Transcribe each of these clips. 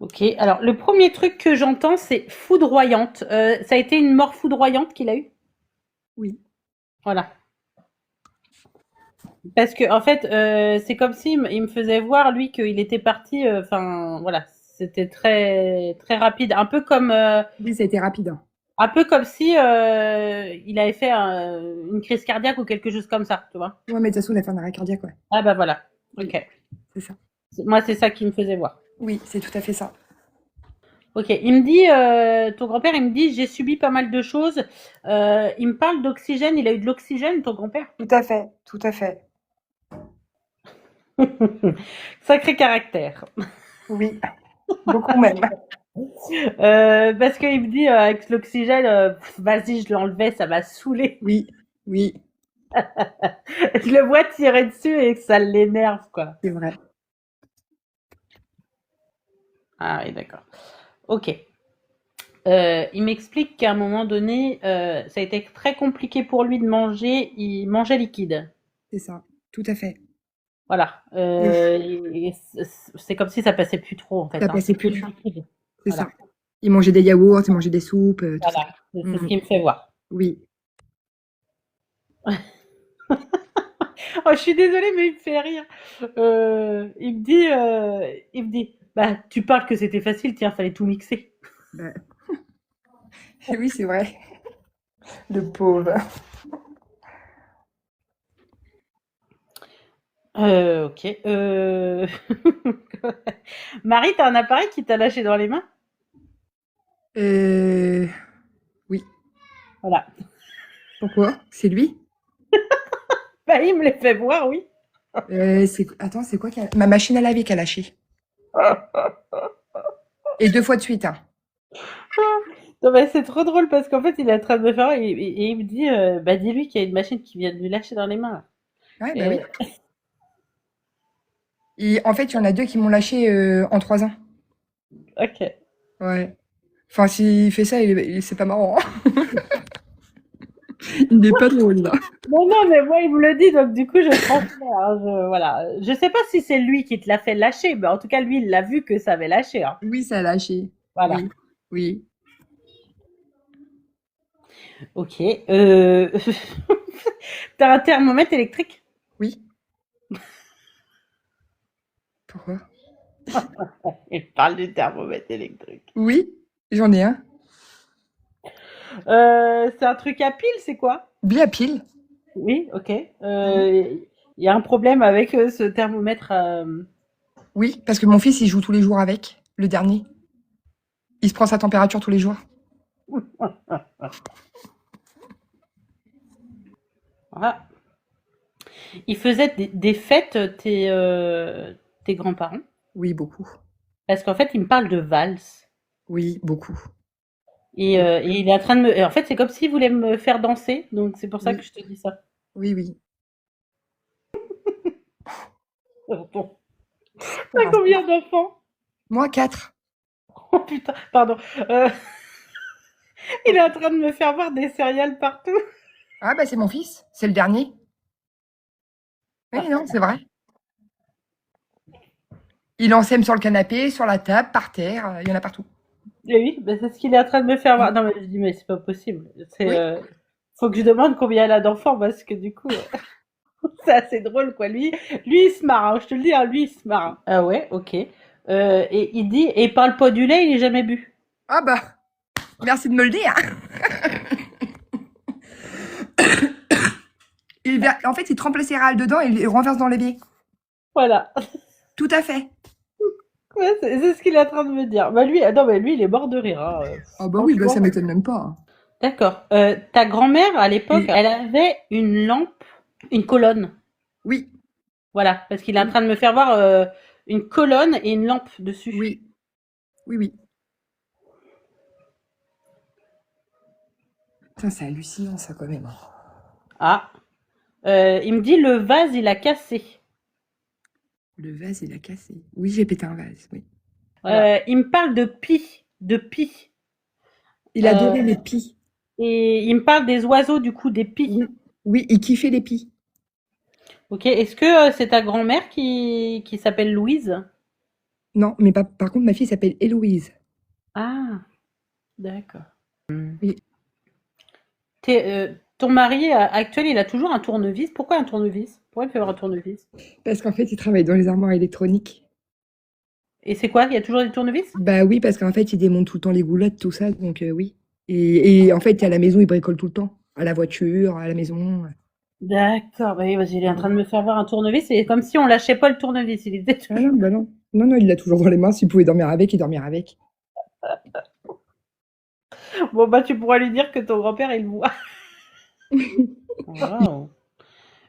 Ok, alors le premier truc que j'entends, c'est foudroyante. Ça a été une mort foudroyante qu'il a eue? Oui, Voilà. Parce que en fait, c'est comme si il me faisait voir lui qu'il était parti. Enfin, voilà, c'était très très rapide, oui, ça a été rapide, hein. un peu comme si il avait fait une crise cardiaque ou quelque chose comme ça, tu vois. Ouais, mais de toute façon, il a fait un arrêt cardiaque, ouais. Ah bah voilà. Oui, Ok. c'est ça. Moi, c'est ça qui me faisait voir. Oui, c'est tout à fait ça. Ok. Il me dit, ton grand-père, il me dit, j'ai subi pas mal de choses. Il me parle d'oxygène. Il a eu de l'oxygène, ton grand-père. Tout à fait, tout à fait. Sacré caractère. Oui, beaucoup même. Parce qu'il me dit, avec l'oxygène, vas-y, je l'enlevais, ça m'a saoulé. Oui, oui, Je le vois tirer dessus et que ça l'énerve, quoi. c'est vrai. Ah oui, d'accord. Ok. Il m'explique qu'à un moment donné, ça a été très compliqué pour lui de manger. Il mangeait liquide. C'est ça, tout à fait. Voilà. Oui, C'est comme si ça passait plus trop, en fait. ça Hein. passait C'est que le plus. liquide. C'est ça. Voilà. Il mangeait des yaourts, il mangeait des soupes, tout ça. Voilà. C'est ce Mhm. qui me fait voir. Oui. Oh, je suis désolée, mais il me fait rire. Il me dit, bah, tu parles que c'était facile, tiens, fallait tout mixer. Bah, oui, c'est vrai. Le pauvre. Ok. Marie, t'as un appareil qui t'a lâché dans les mains? Euh, oui. Voilà. Pourquoi? C'est lui? Bah, il me les fait voir, oui. Attends, c'est quoi ma machine à laver qui a lâché. Et deux fois de suite, hein. Non, mais c'est trop drôle parce qu'en fait, il est en train de me faire et il me dit, bah, dis-lui qu'il y a une machine qui vient de lui lâcher dans les mains. Ouais, bah Et, oui. En fait, il y en a deux qui m'ont lâché en 3 ans. ok. Ouais. Enfin, s'il fait ça, c'est pas marrant, hein. Il n'est pas drôle, là. Non, non, mais moi, il me le dit, donc du coup, je transmets. Hein, voilà. Je sais pas si c'est lui qui te l'a fait lâcher, mais en tout cas, lui, il l'a vu que ça avait lâché. Hein. Oui, ça a lâché. Voilà. Oui, oui, Ok. T'as un thermomètre électrique? oui. Pourquoi? Il parle du thermomètre électrique. Oui, j'en ai un. C'est un truc à pile, c'est quoi? Bien à pile. Oui, ok. Oui. Il y a un problème avec ce thermomètre. Oui, parce que mon fils, il joue tous les jours avec, le dernier. Il se prend sa température tous les jours. Voilà. Ils faisaient des fêtes, tes grands-parents, Oui, beaucoup. parce qu'en fait, ils me parlent de valse. Oui, beaucoup. Et il est en train de me. Et en fait, c'est comme s'il voulait me faire danser, donc c'est pour ça que Oui, je te dis ça. oui, oui. Bon. Pas T'as grave. combien d'enfants? Moi, 4. Oh putain, pardon. Euh, il est en train de me faire voir des céréales partout. Ah, bah, c'est mon fils. C'est le dernier. Oui, non, c'est vrai. Il en sème sur le canapé, sur la table, par terre. Il y en a partout. Et oui, bah, c'est ce qu'il est en train de me faire Mm. voir. Non, mais je dis, mais c'est pas possible. Oui, Faut que je demande combien elle a d'enfants, parce que du coup, c'est assez drôle, quoi. Lui, il se marre, hein, je te le dis, hein, lui, il se marre. Hein. Ah ouais, ok. Et il dit, et il parle pas du lait, il est jamais bu. ah bah, merci de me le dire. En fait, il trempe les céréales dedans et il les renverse dans l'évier. Voilà. Tout à fait. Ouais, c'est ce qu'il est en train de me dire. Bah lui, non, mais lui, il est mort de rire. Hein. Ah bah oui, bah Franchement. ça m'étonne même pas, hein. D'accord. Ta grand-mère, à l'époque, Et elle avait une lampe, une colonne. oui, Voilà, parce qu'il est en oui, train de me faire voir une colonne et une lampe dessus. oui, oui, oui. Putain, c'est hallucinant ça quand même, hein. Ah. Il me dit le vase, il a cassé. Le vase, il a cassé. Oui, j'ai pété un vase, oui. Voilà. Il me parle de pie, de pie. Il Euh, adorait les pies. et il me parle des oiseaux, du coup, des pies. Oui, oui, il kiffait les pies. Ok, est-ce que c'est ta grand-mère qui s'appelle Louise? Non, mais par contre, ma fille s'appelle Héloïse. Ah, d'accord. Oui, Ton mari actuel, il a toujours un tournevis. Pourquoi un tournevis? Pourquoi il fait avoir un tournevis? parce qu'en fait, il travaille dans les armoires électroniques. Et c'est quoi? Il y a toujours des tournevis? Bah oui, parce qu'en fait, il démonte tout le temps les goulottes, tout ça, donc oui. Et en fait, à la maison, il bricole tout le temps. À la voiture, à la maison. D'accord. Bah oui, vas-y, il est en train de me faire voir un tournevis. C'est comme si on lâchait pas le tournevis. Il était Ah non, toujours. bah non. Non, non, il l'a toujours dans les mains. S'il pouvait dormir avec, il dormirait avec. Bon, bah, tu pourras lui dire que ton grand-père, il le voit. Waouh.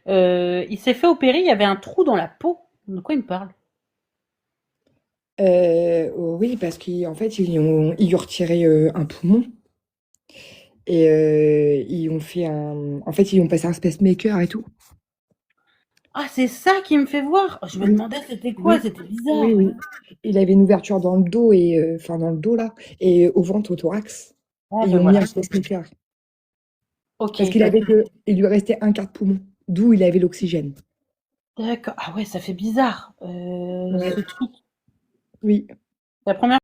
Il s'est fait opérer. Il y avait un trou dans la peau. De quoi il me parle? Oui, parce qu'en fait, ils lui ont retiré un poumon. Et ils ont fait un. En fait, ils ont passé un pacemaker et tout. Ah, c'est ça qui me fait voir. Je me Oui, demandais c'était quoi. oui, C'était oui, bizarre. oui. Il avait une ouverture dans le dos et enfin dans le dos là, et au ventre, au thorax. Ah, Et ils ben ont mis voilà. un pacemaker. Ok, Parce qu'il avait que, il lui restait un quart de poumon, d'où il avait l'oxygène. d'accord. Ah ouais, ça fait bizarre. Ouais, Ce truc. oui. La première